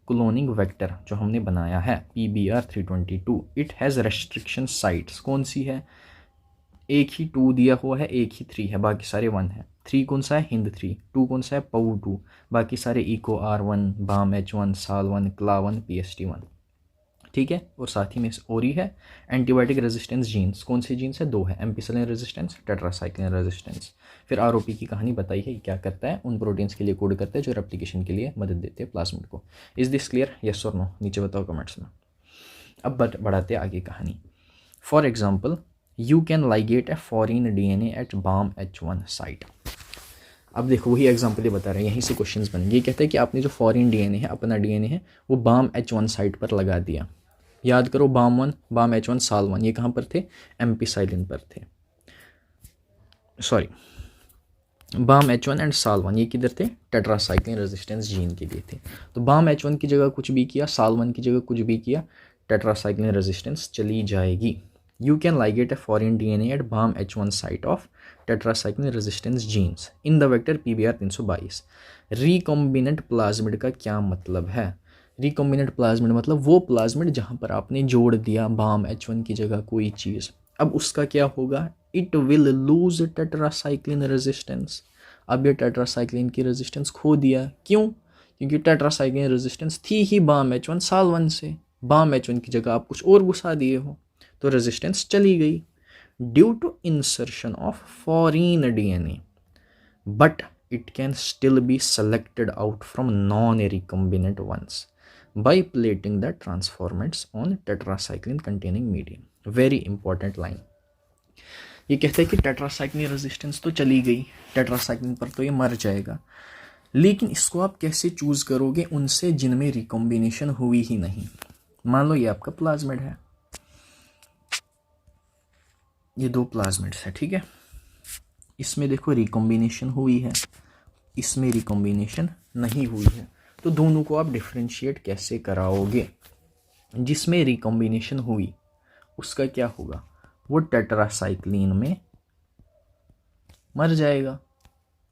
cloning vector जो हमने बनाया है, PBR322। It has restriction sites. कौन सी है? एक ही 2 दिया हुआ है, एक ही 3 है, बाकी सारे 1 है। 3 कौन सा है? हिंद 3। 2 कौन सा है? पऊ 2। बाकी सारे इको R1, बाम H1, साल 1, क्ला1, PST1। ठीक है। और साथ ही में और ही है एंटीबायोटिक रेजिस्टेंस जीन्स। कौन से जीन्स है? 2 है, एम्पिसिलिन रेजिस्टेंस, टेट्रासाइक्लिन रेजिस्टेंस। फिर आरओपी की कहानी बताई है, क्या करता है, उन प्रोटीन्स के लिए कोड करता है जो रेप्लिकेशन के लिए मदद देते हैं प्लाज्मिड को। Is this clear? यस और नो? नीचे बताओ कमेंट्स में। अब बढ़ाते हैं आगे कहानी। For example, you can ligate a foreign DNA at BAM-H1 site. अब देखो वही एग्जाम्पल ये बता रहे हैं, यहीं से क्वेश्चंस बनेंगे। ये कहते हैं कि आपने जो फॉरेन डीएनए है, अपना डीएनए है, वो BAM-H1 साइट पर लगा दिया। याद करो, BAM-H1 SAL1 ये कहाँ पर थे? एम्पिसाइलिन पर थे। सॉरी, BAM-H1 एंड SAL1 ये किधर थे? टेट्रासाइक्लिन रेजिस्टेंस जीन के लिए थे। तो BAM-H1 की जगह कुछ भी किया, SAL1 की जगह कुछ भी किया, टेट्रासाइक्लिन रेजिस्टेंस चली जाएगी। You can ligate a foreign DNA at BAM-H1 site of tetracycline resistance genes in the vector PBR322। Recombinant plasmid का क्या मतलब है? रिकॉम्बिनेंट प्लाज्मिड मतलब वो प्लाज्मिड जहाँ पर आपने जोड़ दिया BAM-H1 की जगह कोई चीज़, अब उसका क्या होगा? It will lose tetracycline resistance. अब ये टेट्रासाइक्लिन की रेजिस्टेंस खो दिया। क्यों? क्योंकि टेट्रासाइक्लिन रेजिस्टेंस थी ही BAM-H1 SAL1 से। BAM-H1 की जगह आप कुछ और घुसा दिए हो तो रेजिस्टेंस चली गई। Due to insertion of foreign DNA, but it can still be selected out from non recombinant ones by plating the transformants on tetracycline containing medium. Very important line. ये कहते हैं कि टेट्रासाइक्लिन रेजिस्टेंस तो चली गई, tetracycline पर तो ये मर जाएगा, लेकिन इसको आप कैसे चूज करोगे? उनसे जिनमें रिकॉम्बिनेशन हुई ही नहीं। मान लो ये आपका प्लाज्मिड है, ये 2 प्लाज्मिड्स है, ठीक है। इसमें देखो रिकॉम्बिनेशन हुई है, इसमें रिकॉम्बिनेशन नहीं हुई है, तो दोनों को आप डिफरेंशिएट कैसे कराओगे? जिसमें रिकॉम्बिनेशन हुई उसका क्या होगा? वो टेट्रासाइक्लिन में मर जाएगा।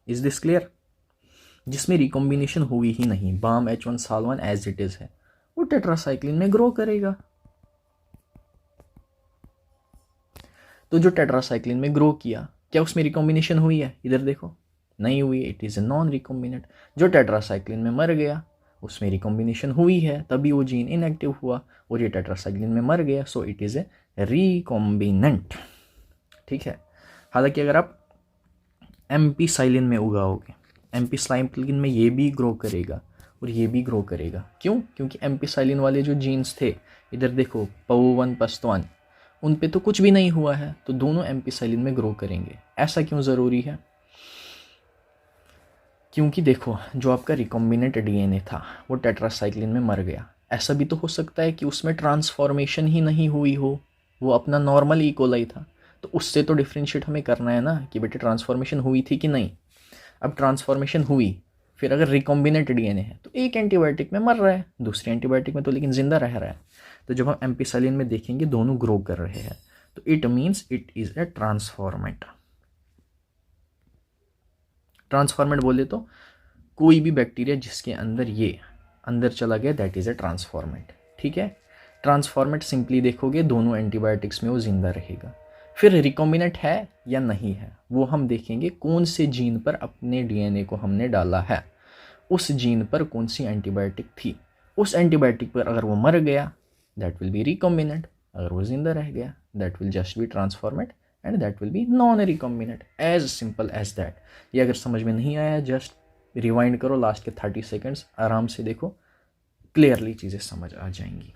Is this clear? जिसमें रिकॉम्बिनेशन हुई ही नहीं, BAM-H1 SAL1 as it is है, वो टेट्रासाइक्लिन में ग्रो करेगा। तो जो टेट्रासाइक्लिन में ग्रो किया, क्या उसमें रिकॉम्बिनेशन हुई है? इधर देखो, नहीं हुई है, it is a non recombinant. जो टेट्रासाइक्लिन में मर गया उसमें रिकॉम्बिनेशन हुई है, तभी वो जीन इनएक्टिव हुआ, और ये टेट्रासाइक्लिन में मर गया, so it is a recombinant. ठीक है। हालांकि अगर आप एम्पिसाइलिन में उगाओगे, एम्पिसाइलिन में ये भी ग्रो करेगा और ये भी ग्रो करेगा। क्यों? क्योंकि एम्पिसाइलिन वाले जो जीन्स थे, इधर देखो POU1 PASTO1, उन पे तो कुछ भी नहीं हुआ है, तो दोनों एम्पिसाइलिन में ग्रो करेंगे। ऐसा क्यों ज़रूरी है? क्योंकि देखो, जो आपका रिकॉम्बिनेंट डीएनए था वो टेट्रासाइक्लिन में मर गया। ऐसा भी तो हो सकता है कि उसमें ट्रांसफॉर्मेशन ही नहीं हुई हो, वो अपना नॉर्मल ई कोलाई था, तो उससे तो डिफ्रेंशिएट हमें करना है ना कि बेटे ट्रांसफॉर्मेशन हुई थी कि नहीं। अब ट्रांसफॉर्मेशन हुई, फिर अगर रिकॉम्बिनेंट डीएनए है तो एक एंटीबायोटिक में मर रहा है, दूसरे एंटीबायोटिक में तो लेकिन जिंदा रह रहा है। तो जब हम एम्पिसाइलिन में देखेंगे दोनों ग्रो कर रहे हैं, तो it means it is a transformant. Transformant बोले तो कोई भी बैक्टीरिया जिसके अंदर ये अंदर चला गया, दैट इज ए ट्रांसफॉर्मेंट। ठीक है। ट्रांसफॉर्मेंट सिंपली देखोगे दोनों एंटीबायोटिक्स में वो जिंदा रहेगा। फिर रिकॉम्बिनेंट है या नहीं है वो हम देखेंगे कौन से जीन पर अपने डीएनए को हमने डाला है, उस जीन पर कौन सी एंटीबायोटिक थी। उस एंटीबायोटिक पर अगर वो मर गया दैट विल बी रिकॉम्बिनेंट, अगर वो जिंदा रह गया that will just be transformant and that will be non recombinant. As simple as that. ये अगर समझ में नहीं आया जस्ट रिवाइंड करो, लास्ट के 30 सेकेंड्स आराम से देखो, क्लियरली चीज़ें समझ आ जाएंगी।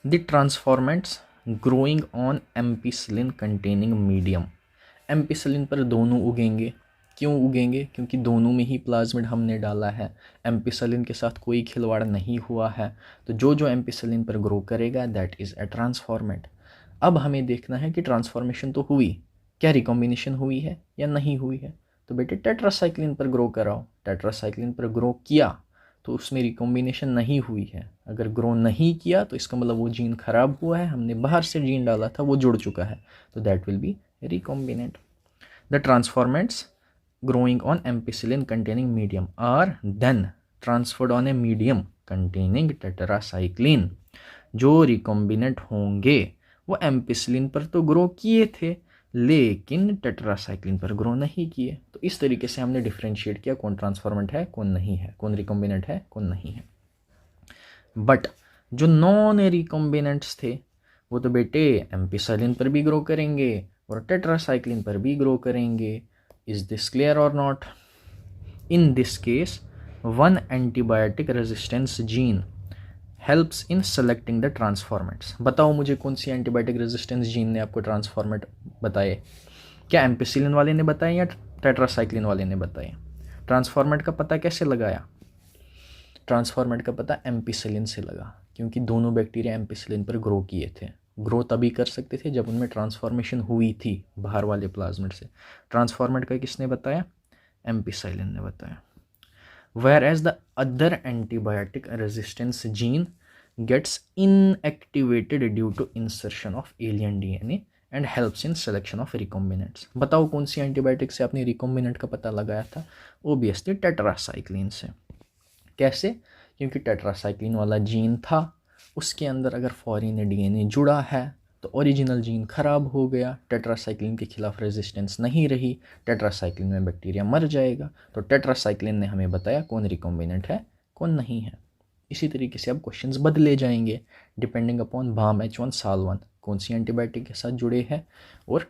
The transformants growing on ampicillin containing medium. Ampicillin पर दोनों उगेंगे। क्यों उगेंगे? क्योंकि दोनों में ही प्लाज्मिड हमने डाला है, एम्पिसिलिन के साथ कोई खिलवाड़ नहीं हुआ है, तो जो जो एम्पिसिलिन पर ग्रो करेगा दैट इज़ ए ट्रांसफॉर्मेंट। अब हमें देखना है कि ट्रांसफॉर्मेशन तो हुई, क्या रिकॉम्बिनेशन हुई है या नहीं हुई है। तो बेटे टेट्रासाइक्लिन पर ग्रो कराओ, टेट्रासाइक्लिन पर ग्रो किया तो उसमें रिकॉम्बिनेशन नहीं हुई है। अगर ग्रो नहीं किया तो इसका मतलब वो जीन खराब हुआ है, हमने बाहर से जीन डाला था वो जुड़ चुका है, तो that will B recombinant. The transformants growing on ampicillin containing medium are then transferred on a medium containing tetracycline। जो रिकॉम्बिनेंट होंगे वो एम्पिसिलिन पर तो ग्रो किए थे लेकिन टेट्रासाइक्लिन पर ग्रो नहीं किए। तो इस तरीके से हमने डिफ्रेंशिएट किया कौन ट्रांसफॉर्मेंट है कौन नहीं है, कौन रिकॉम्बिनेंट है कौन नहीं है। बट जो नॉन रिकॉम्बिनेंट्स थे वो तो बेटे एम्पिसाइलिन पर भी ग्रो करेंगे और टेट्रासाइक्लिन पर भी ग्रो करेंगे. इज दिस क्लियर और not? In this case one antibiotic resistance gene helps in selecting the transformants. बताओ मुझे कौन सी एंटीबायोटिक रेजिस्टेंस जीन ने आपको ट्रांसफॉर्मेट बताए? क्या एम्पिसिलिन वाले ने बताया या टेट्रासाइक्लिन वाले ने बताया? ट्रांसफॉर्मेट का पता कैसे लगाया? ट्रांसफॉर्मेट का पता एम्पिसिलिन से लगा, क्योंकि दोनों बैक्टीरिया एम्पिसिलिन पर ग्रो किए थे. ग्रो तभी कर सकते थे जब उनमें ट्रांसफॉर्मेशन हुई थी बाहर वाले प्लाज्मिड से. ट्रांसफॉर्मेट का किसने बताया? एम्पिसिलिन ने बताया. Whereas the other antibiotic resistance gene gets inactivated due to insertion of alien DNA and helps in selection of recombinants. बताओ कौन सी एंटीबायोटिक से आपने रिकॉम्बिनेंट का पता लगाया था? ओबियसली टेट्रासाइक्लिन से. कैसे? क्योंकि टेट्रासाइक्लिन वाला जीन था, उसके अंदर अगर फॉरेन डीएनए जुड़ा है तो ओरिजिनल जीन खराब हो गया, टेट्रासाइक्लिन के खिलाफ रेजिस्टेंस नहीं रही, टेट्रासाइक्लिन में बैक्टीरिया मर जाएगा. तो टेट्रासाइक्लिन ने हमें बताया कौन रिकॉम्बिनेंट है कौन नहीं है. इसी तरीके से अब क्वेश्चंस बदले जाएंगे डिपेंडिंग अपॉन बाम H1 साल 1 कौन सी एंटीबायोटिक के साथ जुड़े हैं और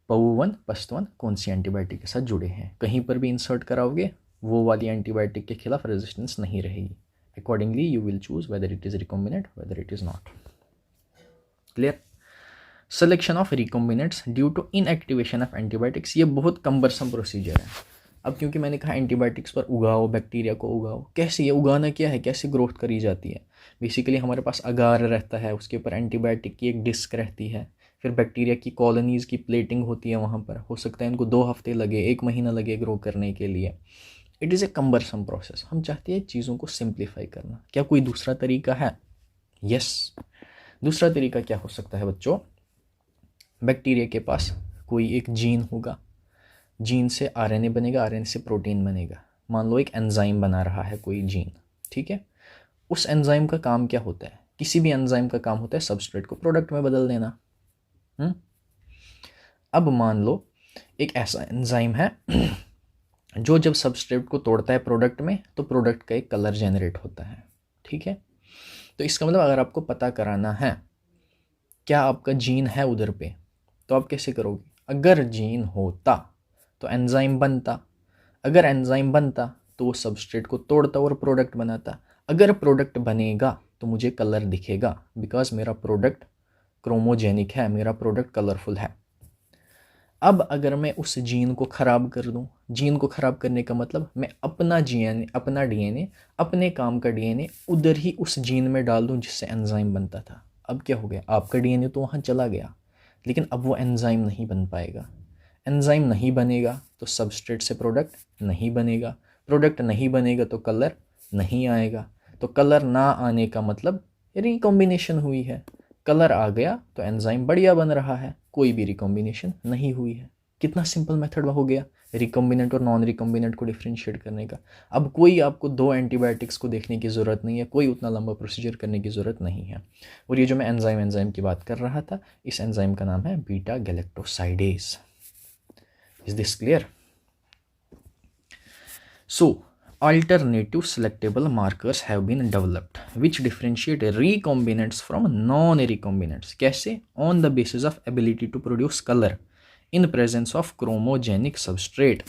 PAU1 PAST1 कौन सी एंटीबायोटिक के साथ जुड़े हैं. कहीं पर भी इंसर्ट कराओगे वो वाली एंटीबायोटिक के खिलाफ रेजिस्टेंस नहीं रहेगी. Accordingly you will choose whether it is recombinant whether it is not. Clear? Selection of recombinants due to inactivation of antibiotics. ये बहुत कम्बरसम प्रोसीजर है. अब क्योंकि मैंने कहा एंटीबायोटिक्स पर उगाओ, बैक्टीरिया को उगाओ, कैसे ये उगाना क्या है, कैसे ग्रोथ करी जाती है? बेसिकली हमारे पास अगार रहता है, उसके ऊपर एंटीबायोटिक की एक डिस्क रहती है, फिर बैक्टीरिया की कॉलोनीज़ की प्लेटिंग होती है वहाँ पर. हो सकता है इनको 2 हफ्ते लगे, 1 महीना लगे ग्रो करने के लिए. It is a cumbersome process. हम चाहते हैं चीज़ों को सिंप्लीफाई करना. क्या कोई दूसरा तरीका है? यस. दूसरा तरीका क्या हो सकता है बच्चों? बैक्टीरिया के पास कोई एक जीन होगा, जीन से आरएनए बनेगा, आरएनए से प्रोटीन बनेगा. मान लो एक एंजाइम बना रहा है कोई जीन, ठीक है. उस एंजाइम का काम क्या होता है? किसी भी एंजाइम का काम होता है सबस्ट्रेट को प्रोडक्ट में बदल देना. अब मान लो एक ऐसा एंजाइम है जो जब सबस्ट्रेट को तोड़ता है प्रोडक्ट में तो प्रोडक्ट का एक कलर जनरेट होता है, ठीक है. तो इसका मतलब अगर आपको पता कराना है क्या आपका जीन है उधर पे, तो आप कैसे करोगे? अगर जीन होता तो एंजाइम बनता, अगर एंजाइम बनता तो वो सबस्ट्रेट को तोड़ता और प्रोडक्ट बनाता. अगर प्रोडक्ट बनेगा तो मुझे कलर दिखेगा, बिकॉज मेरा प्रोडक्ट क्रोमोजेनिक है, मेरा प्रोडक्ट कलरफुल है. अब अगर मैं उस जीन को ख़राब कर दूं, जीन को ख़राब करने का मतलब मैं अपना डीएनए अपने काम का डीएनए उधर ही उस जीन में डाल दूं जिससे एंजाइम बनता था. अब क्या हो गया? आपका डीएनए तो वहाँ चला गया, लेकिन अब वो एंजाइम नहीं बन पाएगा. एंजाइम नहीं बनेगा तो सबस्ट्रेट से प्रोडक्ट नहीं बनेगा, प्रोडक्ट नहीं बनेगा तो कलर नहीं आएगा. तो कलर ना आने का मतलब रिकॉम्बिनेशन हुई है. कलर आ गया तो एंजाइम बढ़िया बन रहा है, कोई भी रिकॉम्बिनेशन नहीं हुई है. कितना सिंपल मेथड हो गया रिकॉम्बिनेंट और नॉन रिकॉम्बिनेंट को डिफ्रेंशिएट करने का. अब कोई आपको 2 एंटीबायोटिक्स को देखने की ज़रूरत नहीं है, कोई उतना लंबा प्रोसीजर करने की ज़रूरत नहीं है. और ये जो मैं एंजाइम की बात कर रहा था, इस एंजाइम का नाम है beta galactosidase. Is this clear? So alternative selectable markers have been developed which differentiate recombinants from non-recombinants. कैसे? On the basis of ability to produce color in presence of chromogenic substrate.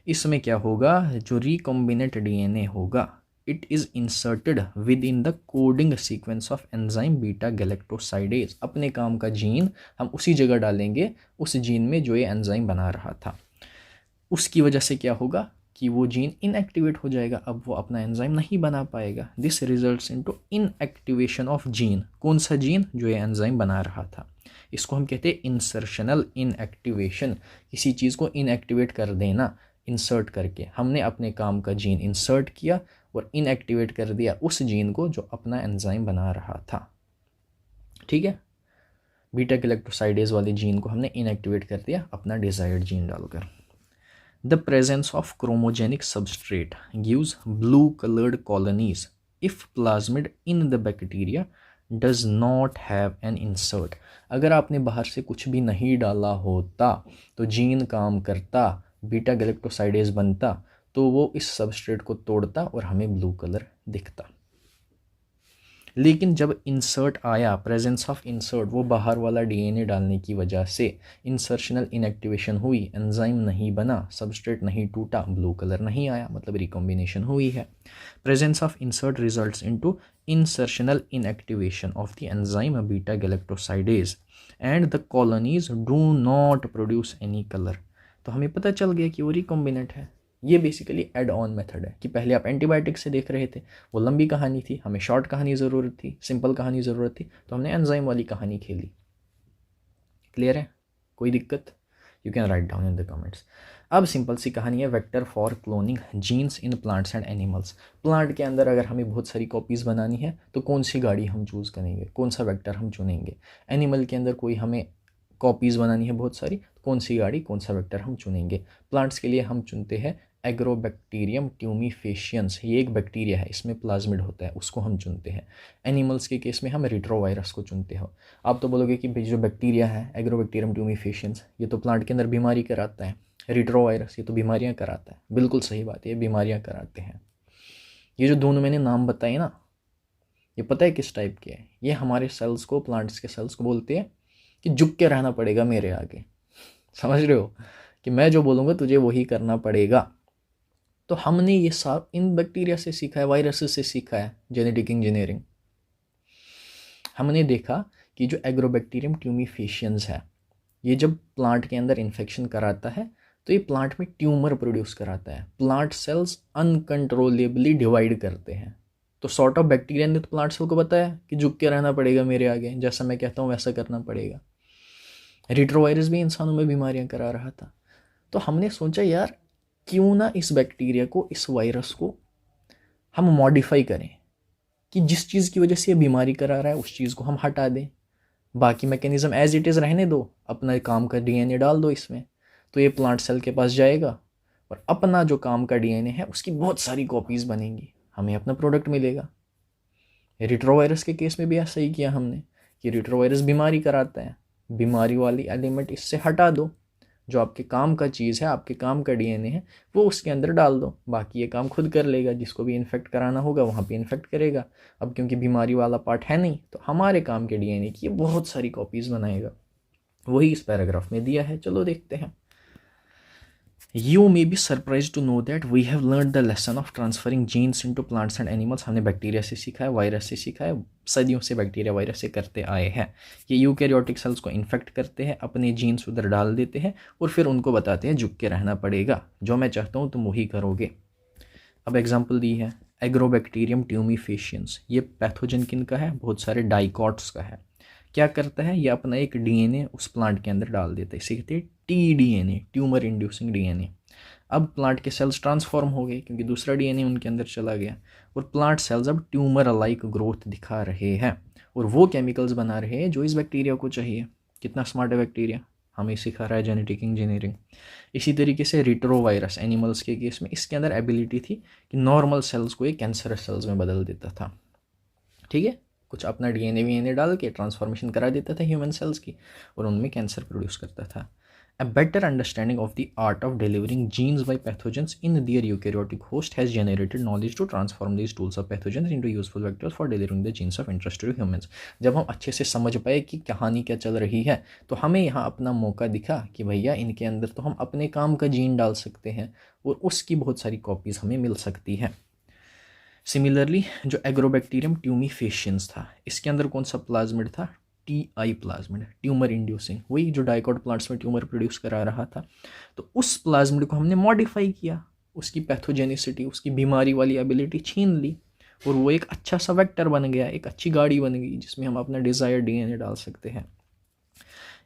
इसमें क्या होगा? जो recombinant DNA होगा it is inserted within the coding sequence of enzyme beta galactosidase. अपने काम का gene हम उसी जगह डालेंगे उस जीन में जो ये एंजाइम बना रहा था. उसकी वजह से क्या होगा कि वो जीन इनएक्टिवेट हो जाएगा, अब वो अपना एंजाइम नहीं बना पाएगा. This results into inactivation of gene. कौन सा जीन? जो ये एंजाइम बना रहा था. इसको हम कहते हैं इंसर्शनल इनएक्टिवेशन. किसी चीज़ को इनएक्टिवेट कर देना इंसर्ट करके. हमने अपने काम का जीन इंसर्ट किया और इनएक्टिवेट कर दिया उस जीन को जो अपना एंजाइम बना रहा था. ठीक है, बीटा गैलेक्टोसाइडेज वाले जीन को हमने इनएक्टिवेट कर दिया अपना डिजायर्ड जीन डालकर. The presence of chromogenic substrate gives blue colored colonies if plasmid in the bacteria does not have an insert. अगर आपने बाहर से कुछ भी नहीं डाला होता तो जीन काम करता, बीटा गैलेक्टोसाइडेज बनता, तो वो इस सबस्ट्रेट को तोड़ता और हमें ब्लू कलर दिखता. लेकिन जब इंसर्ट आया, प्रेजेंस ऑफ इंसर्ट, वो बाहर वाला डीएनए डालने की वजह से इंसर्शनल इनएक्टिवेशन हुई, एंजाइम नहीं बना, सबस्ट्रेट नहीं टूटा, ब्लू कलर नहीं आया, मतलब रिकॉम्बिनेशन हुई है। Presence of insert results into insertional inactivation of the enzyme beta galactosidase and the colonies do not produce any color। तो हमें पता चल गया कि वो रिकॉम्बिनेंट है। ये बेसिकली एड ऑन मेथड है कि पहले आप एंटीबायोटिक से देख रहे थे, वो लंबी कहानी थी, हमें शॉर्ट कहानी ज़रूरत थी, सिंपल कहानी ज़रूरत थी, तो हमने एंजाइम वाली कहानी खेली। क्लियर है? कोई दिक्कत? You can write down in the comments. अब सिंपल सी कहानी है, vector for cloning genes in plants and animals. Plant के अंदर अगर हमें बहुत सारी कॉपीज़ बनानी है तो कौन सी गाड़ी हम चूज़ करेंगे, कौन सा वेक्टर हम चुनेंगे। एनिमल के अंदर कोई हमें कॉपीज़ बनानी है बहुत सारी, कौन सी गाड़ी, कौन सा वेक्टर हम चुनेंगे। प्लांट्स के लिए हम चुनते हैं एग्रोबैक्टीरियम ट्यूमीफेशियंस, ये एक बैक्टीरिया है, इसमें प्लाज्मिड होता है, उसको हम चुनते हैं। एनिमल्स के केस में हम रिट्रोवायरस को चुनते हो। आप तो बोलोगे कि जो बैक्टीरिया है एग्रोबैक्टीरियम ट्यूमीफेशियंस, ये तो प्लांट के अंदर बीमारी कराता है। रिट्रोवायरस ये तो बीमारियां कराता है। बिल्कुल सही बात है, ये बीमारियां कराते हैं। ये जो दोनों मैंने नाम बताए ना, ये पता है किस टाइप के हैं? ये हमारे सेल्स को, प्लांट्स के सेल्स को बोलते हैं कि झुक के रहना पड़ेगा मेरे आगे। समझ रहे हो कि मैं जो बोलूँगा तुझे वही करना पड़ेगा। तो हमने ये सब इन बैक्टीरिया से सीखा है, वायरसेस से सीखा है, जेनेटिक इंजीनियरिंग। हमने देखा कि जो एग्रोबैक्टीरियम ट्यूमीफेशियंस है, ये जब प्लांट के अंदर इन्फेक्शन कराता है तो ये प्लांट में ट्यूमर प्रोड्यूस कराता है। प्लांट सेल्स अनकंट्रोलेबली डिवाइड करते हैं। तो सॉर्ट ऑफ बैक्टीरिया ने तो प्लांट सेल को बताया कि झुक के रहना पड़ेगा मेरे आगे, जैसा मैं कहता हूँ वैसा करना पड़ेगा। रिट्रोवायरस भी इंसानों में बीमारियां करा रहा था। तो हमने सोचा यार क्यों ना इस बैक्टीरिया को, इस वायरस को हम मॉडिफाई करें कि जिस चीज़ की वजह से ये बीमारी करा रहा है उस चीज़ को हम हटा दें, बाकी मैकेनिज्म एज इट इज़ रहने दो, अपना काम का डीएनए डाल दो इसमें, तो ये प्लांट सेल के पास जाएगा और अपना जो काम का डीएनए है उसकी बहुत सारी कॉपीज़ बनेंगी, हमें अपना प्रोडक्ट मिलेगा। रिट्रोवायरस के केस में भी ऐसा ही किया हमने कि रिट्रोवायरस बीमारी कराता है, बीमारी वाली एलिमेंट इससे हटा दो, जो आपके काम का चीज़ है, आपके काम का डीएनए है, वो उसके अंदर डाल दो, बाकी ये काम खुद कर लेगा। जिसको भी इन्फेक्ट कराना होगा वहाँ पे इन्फेक्ट करेगा। अब क्योंकि बीमारी वाला पार्ट है नहीं, तो हमारे काम के डीएनए की ये बहुत सारी कॉपीज़ बनाएगा। वही इस पैराग्राफ में दिया है, चलो देखते हैं। You may be surprised to know that we have learned the lesson of transferring genes into plants and animals। हमने बैक्टीरिया से सीखा है, वायरस से सीखा है, सदियों से बैक्टीरिया वायरस से करते आए हैं। ये यूकैरियोटिक सेल्स को इन्फेक्ट करते हैं, अपने जीन्स उधर डाल देते हैं और फिर उनको बताते हैं झुक के रहना पड़ेगा, जो मैं चाहता हूँ तुम वही करोगे। अब एग्जाम्पल दी है एग्रोबैक्टीरियम ट्यूमीफेशियंस। ये पैथोजन किन का है? बहुत सारे डाइकॉट्स का है। क्या करता है? ये अपना एक डीएनए उस प्लांट के अंदर डाल देता है, इसे कहते हैं टीडीएनए, ट्यूमर इंड्यूसिंग डीएनए। अब प्लांट के सेल्स ट्रांसफॉर्म हो गए क्योंकि दूसरा डीएनए उनके अंदर चला गया और प्लांट सेल्स अब ट्यूमर लाइक ग्रोथ दिखा रहे हैं और वो केमिकल्स बना रहे हैं जो इस बैक्टीरिया को चाहिए। कितना स्मार्ट है बैक्टीरिया, हमें सिखा रहा है जेनेटिक इंजीनियरिंग। इसी तरीके से रिट्रोवायरस एनिमल्स के केस में इसके अंदर एबिलिटी थी कि नॉर्मल सेल्स को एक कैंसरस सेल्स में बदल देता था। ठीक है, कुछ अपना डीएनए वीएनए डाल के ट्रांसफॉर्मेशन करा देता था ह्यूमन सेल्स की और उनमें कैंसर प्रोड्यूस करता था। A better understanding of the art of delivering genes by pathogens in their eukaryotic host has generated knowledge to transform these tools of pathogens into useful vectors for delivering the genes of interest to humans। जब हम अच्छे से समझ पाए कि कहानी क्या चल रही है तो हमें यहाँ अपना मौका दिखा कि भैया इनके अंदर तो हम अपने काम का जीन डाल सकते हैं और उसकी बहुत सारी कॉपीज़ हमें मिल सकती है। सिमिलरली जो एग्रोबैक्टीरियम ट्यूमीफेशियंस था, इसके अंदर कौन सा प्लाज्मिड था? टीआई प्लाज्मिड, ट्यूमर इंड्यूसिंग, वही जो डाइकॉट प्लांट्स में ट्यूमर प्रोड्यूस करा रहा था। तो उस प्लाज्मिड को हमने मॉडिफाई किया, उसकी पैथोजेनिसिटी, उसकी बीमारी वाली एबिलिटी छीन ली और वो एक अच्छा सा वेक्टर बन गया, एक अच्छी गाड़ी बन गई जिसमें हम अपना डिजायर्ड डीएनए डाल सकते हैं।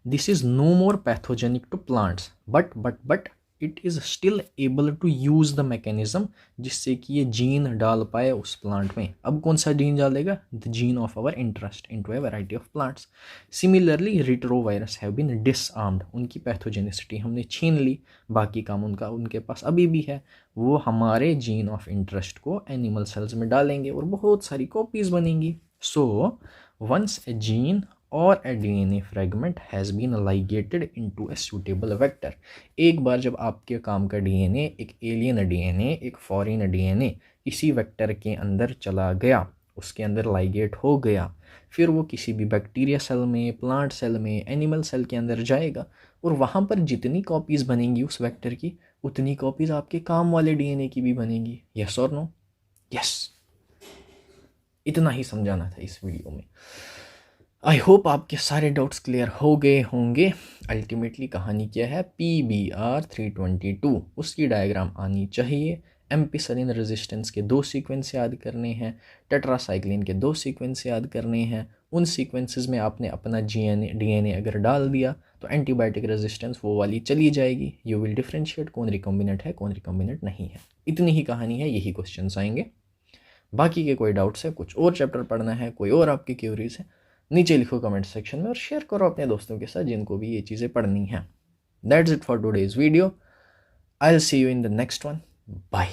This is no more pathogenic to plants but it is still able to use the mechanism जिससे कि ये जीन डाल पाए उस प्लांट में। अब कौन सा जीन डालेगा? The gene of our interest into a variety of plants. Similarly retrovirus have been disarmed, उनकी पैथोजेनिसिटी हमने छीन ली, बाकी काम उनका उनके पास अभी भी है। वो हमारे जीन ऑफ इंटरेस्ट को एनिमल सेल्स में डालेंगे और बहुत सारी कॉपीज़ बनेंगी। So once a gene or a DNA fragment has been ligated into a suitable vector। एक बार जब आपके काम का डीएनए, एक एलियन डीएनए, एक फॉरेन डीएनए इसी वेक्टर के अंदर चला गया उसके अंदर लाइगेट हो गया, फिर वो किसी भी बैक्टीरिया सेल में, प्लांट सेल में, एनिमल सेल के अंदर जाएगा और वहाँ पर जितनी कॉपीज़ बनेंगी उस वेक्टर की, उतनी कॉपीज़ आपके काम वाले डीएनए की भी बनेंगी। यस और नो? यस। इतना ही समझाना था इस वीडियो में। आई होप आपके सारे डाउट्स क्लियर हो गए होंगे। अल्टीमेटली कहानी क्या है, PBr322 उसकी डायग्राम आनी चाहिए। एम्पिसिलिन रेजिस्टेंस के 2 सीक्वेंस याद करने हैं, टेट्रासाइक्लिन के 2 सीक्वेंस याद करने हैं। उन सीक्वेंसेस में आपने अपना डीएनए अगर डाल दिया तो एंटीबायोटिक रेजिस्टेंस वो वाली चली जाएगी। यू विल डिफ्रेंशिएट कौन रिकॉम्बिनेंट है, कौन रिकॉम्बिनेंट नहीं है। इतनी ही कहानी है, यही क्वेश्चंस आएंगे। बाकी के कोई डाउट्स है, कुछ और चैप्टर पढ़ना है, कोई और आपकी क्यूरीज है, नीचे लिखो कमेंट सेक्शन में और शेयर करो अपने दोस्तों के साथ जिनको भी ये चीज़ें पढ़नी हैं। That's it for today's video. I will see you in the next one. Bye.